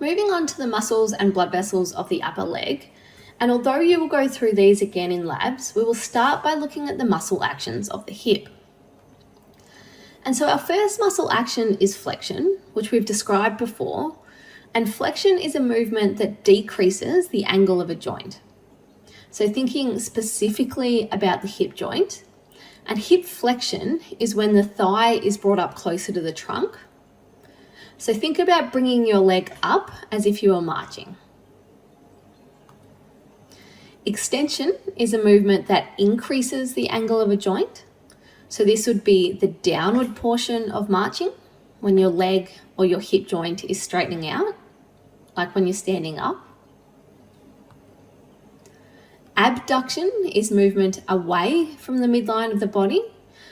Moving on to the muscles and blood vessels of the upper leg, and although you will go through these again in labs, we will start by looking at the muscle actions of the hip. And so our first muscle action is flexion, which we've described before, and flexion is a movement that decreases the angle of a joint. So thinking specifically about the hip joint, and hip flexion is when the thigh is brought up closer to the trunk. So think about bringing your leg up as if you were marching. Extension is a movement that increases the angle of a joint. So this would be the downward portion of marching, when your leg or your hip joint is straightening out, like when you're standing up. Abduction is movement away from the midline of the body.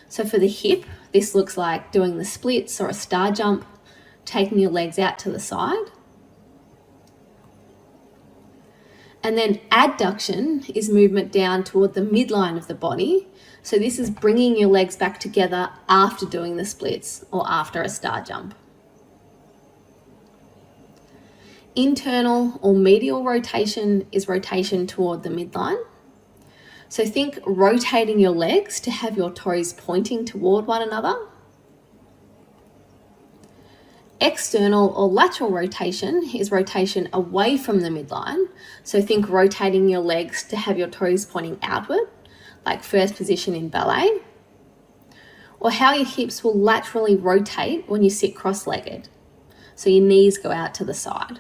So for the hip, this looks like doing the splits or a star jump, taking your legs out to the side. And then adduction is movement down toward the midline of the body. So this is bringing your legs back together after doing the splits or after a star jump. Internal or medial rotation is rotation toward the midline. So think rotating your legs to have your toes pointing toward one another. External or lateral rotation is rotation away from the midline. So think rotating your legs to have your toes pointing outward, like first position in ballet. Or how your hips will laterally rotate when you sit cross-legged. So your knees go out to the side.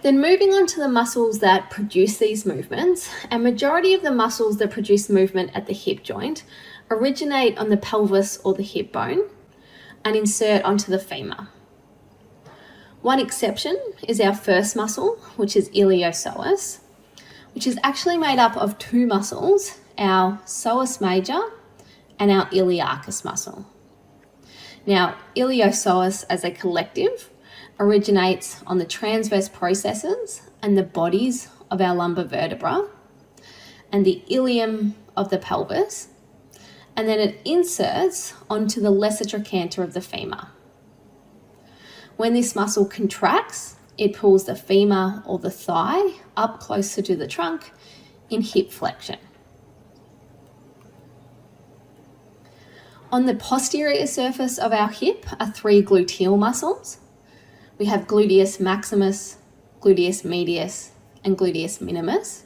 Then moving on to the muscles that produce these movements, a majority of the muscles that produce movement at the hip joint originate on the pelvis or the hip bone and insert onto the femur. One exception is our first muscle, which is iliopsoas, which is actually made up of two muscles, our psoas major and our iliacus muscle. Now, iliopsoas as a collective originates on the transverse processes and the bodies of our lumbar vertebra and the ilium of the pelvis, and then it inserts onto the lesser trochanter of the femur. When this muscle contracts, it pulls the femur or the thigh up closer to the trunk in hip flexion. On the posterior surface of our hip are three gluteal muscles. We have gluteus maximus, gluteus medius, and gluteus minimus.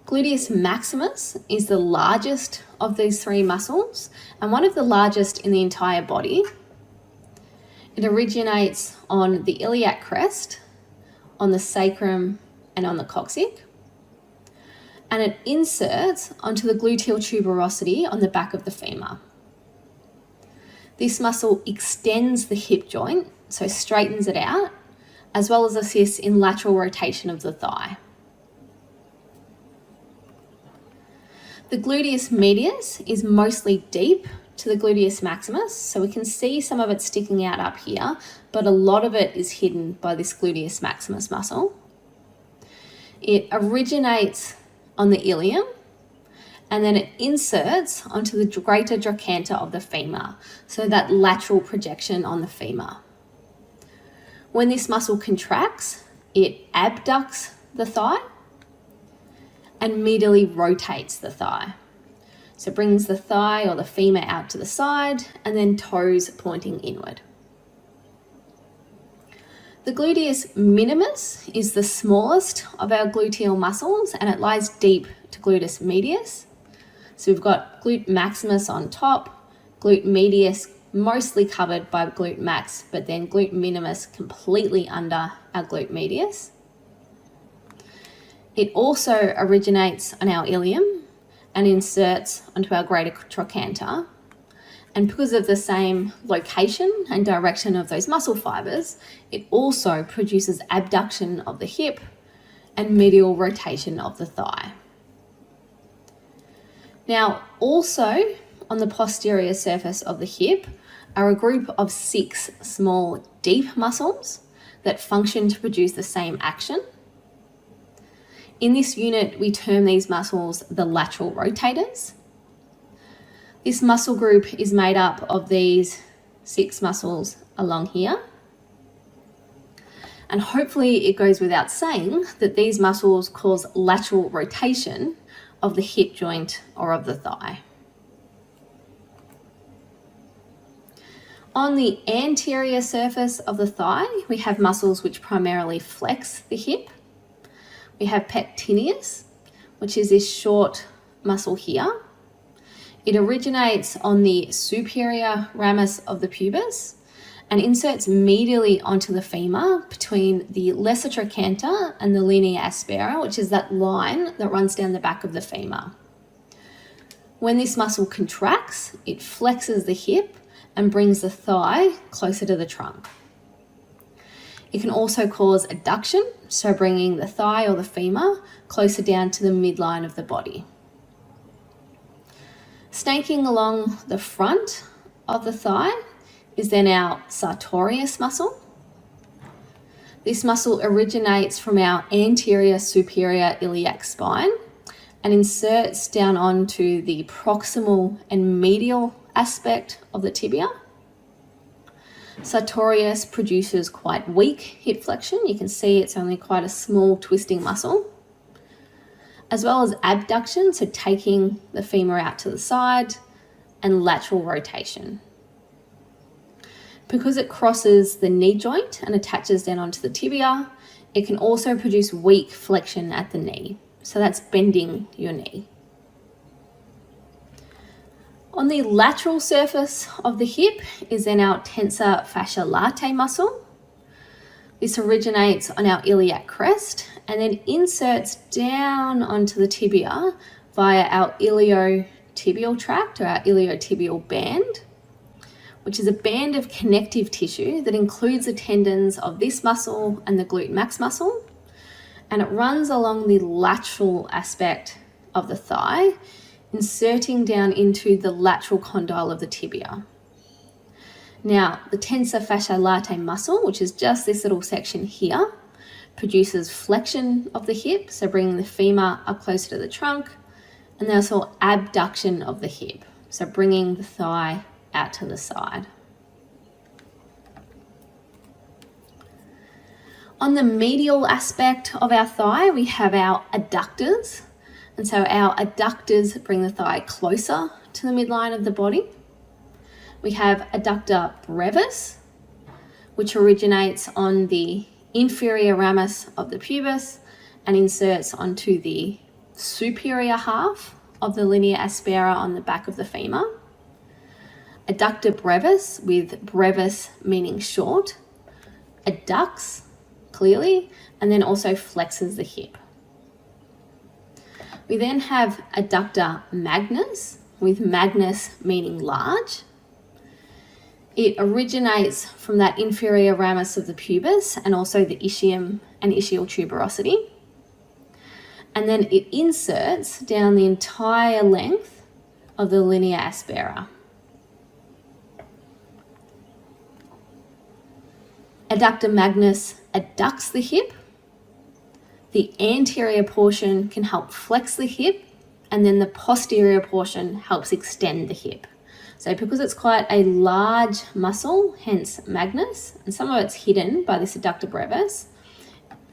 Gluteus maximus is the largest of these three muscles and one of the largest in the entire body. It originates on the iliac crest, on the sacrum, and on the coccyx. And it inserts onto the gluteal tuberosity on the back of the femur. This muscle extends the hip joint, so straightens it out, as well as assists in lateral rotation of the thigh. The gluteus medius is mostly deep to the gluteus maximus, so we can see some of it sticking out up here, but a lot of it is hidden by this gluteus maximus muscle. It originates on the ilium, and then it inserts onto the greater trochanter of the femur, so that lateral projection on the femur. When this muscle contracts, it abducts the thigh and medially rotates the thigh. So it brings the thigh or the femur out to the side and then toes pointing inward. The gluteus minimus is the smallest of our gluteal muscles and it lies deep to gluteus medius. So we've got glute maximus on top, glute medius mostly covered by glute max, but then glute minimus completely under our glute medius. It also originates on our ilium and inserts onto our greater trochanter. And because of the same location and direction of those muscle fibers, it also produces abduction of the hip and medial rotation of the thigh. Now, also on the posterior surface of the hip are a group of 6 small deep muscles that function to produce the same action. In this unit, we term these muscles the lateral rotators. This muscle group is made up of these 6 muscles along here. And hopefully it goes without saying that these muscles cause lateral rotation of the hip joint or of the thigh. On the anterior surface of the thigh, we have muscles which primarily flex the hip. We have pectineus, which is this short muscle here. It originates on the superior ramus of the pubis and inserts medially onto the femur between the lesser trochanter and the linea aspera, which is that line that runs down the back of the femur. When this muscle contracts, it flexes the hip and brings the thigh closer to the trunk. It can also cause adduction, so bringing the thigh or the femur closer down to the midline of the body. Snaking along the front of the thigh is then our sartorius muscle. This muscle originates from our anterior superior iliac spine and inserts down onto the proximal and medial aspect of the tibia. Sartorius produces quite weak hip flexion. You can see it's only quite a small twisting muscle, as well as abduction, so taking the femur out to the side, and lateral rotation. Because it crosses the knee joint and attaches down onto the tibia, it can also produce weak flexion at the knee. So that's bending your knee. On the lateral surface of the hip is then our tensor fasciae latae muscle. This originates on our iliac crest and then inserts down onto the tibia via our iliotibial tract or our iliotibial band, which is a band of connective tissue that includes the tendons of this muscle and the glute max muscle, and it runs along the lateral aspect of the thigh, inserting down into the lateral condyle of the tibia. Now, the tensor fasciae latae muscle, which is just this little section here, produces flexion of the hip, so bringing the femur up closer to the trunk, and there's also abduction of the hip, so bringing the thigh out to the side. On the medial aspect of our thigh, we have our adductors. And so our adductors bring the thigh closer to the midline of the body. We have adductor brevis, which originates on the inferior ramus of the pubis and inserts onto the superior half of the linea aspera on the back of the femur. Adductor brevis, with brevis meaning short, adducts clearly and then also flexes the hip. We then have adductor magnus, with magnus meaning large. It originates from that inferior ramus of the pubis and also the ischium and ischial tuberosity. And then it inserts down the entire length of the linea aspera. Adductor magnus adducts the hip. The anterior portion can help flex the hip, and then the posterior portion helps extend the hip. So because it's quite a large muscle, hence magnus, and some of it's hidden by this adductor brevis,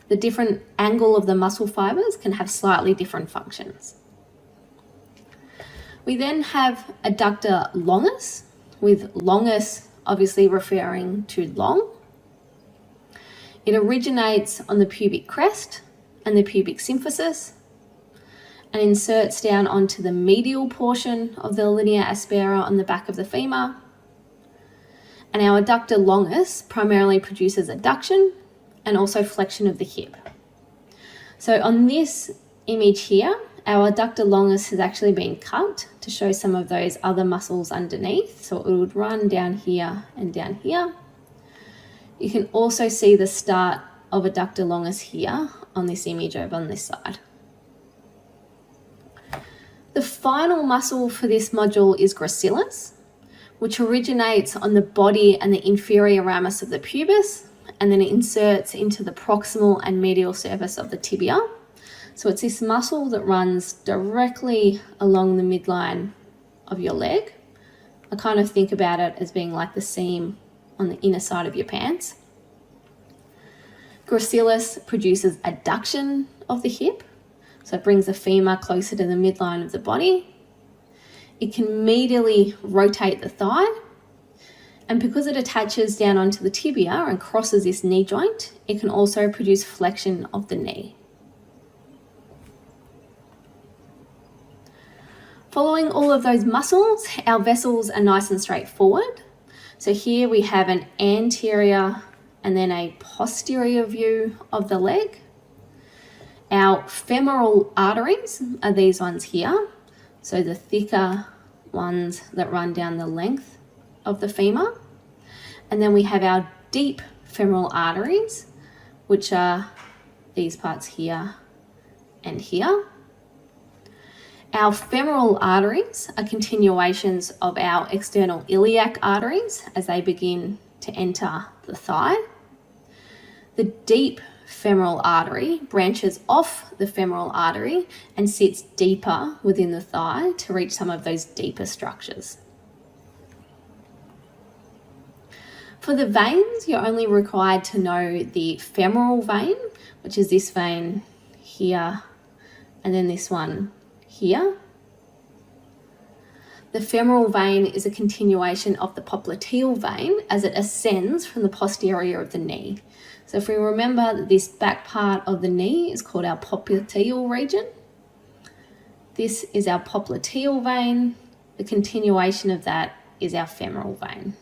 the different angle of the muscle fibers can have slightly different functions. We then have adductor longus, with longus obviously referring to long. It originates on the pubic crest and the pubic symphysis and inserts down onto the medial portion of the linea aspera on the back of the femur. And our adductor longus primarily produces adduction and also flexion of the hip. So on this image here, our adductor longus has actually been cut to show some of those other muscles underneath. So it would run down here and down here. You can also see the start of adductor longus here on this image over on this side. The final muscle for this module is gracilis, which originates on the body and the inferior ramus of the pubis, and then it inserts into the proximal and medial surface of the tibia. So it's this muscle that runs directly along the midline of your leg, I kind of think about it as being like the seam on the inner side of your pants. Gracilis produces adduction of the hip, so it brings the femur closer to the midline of the body. It can medially rotate the thigh, and because it attaches down onto the tibia and crosses this knee joint, it can also produce flexion of the knee. Following all of those muscles, our vessels are nice and straightforward. So here we have an anterior and then a posterior view of the leg. Our femoral arteries are these ones here. So the thicker ones that run down the length of the femur. And then we have our deep femoral arteries, which are these parts here and here. Our femoral arteries are continuations of our external iliac arteries as they begin to enter the thigh. The deep femoral artery branches off the femoral artery and sits deeper within the thigh to reach some of those deeper structures. For the veins, you're only required to know the femoral vein, which is this vein here, and then this one here. The femoral vein is a continuation of the popliteal vein as it ascends from the posterior of the knee. So if we remember that this back part of the knee is called our popliteal region, this is our popliteal vein. The continuation of that is our femoral vein.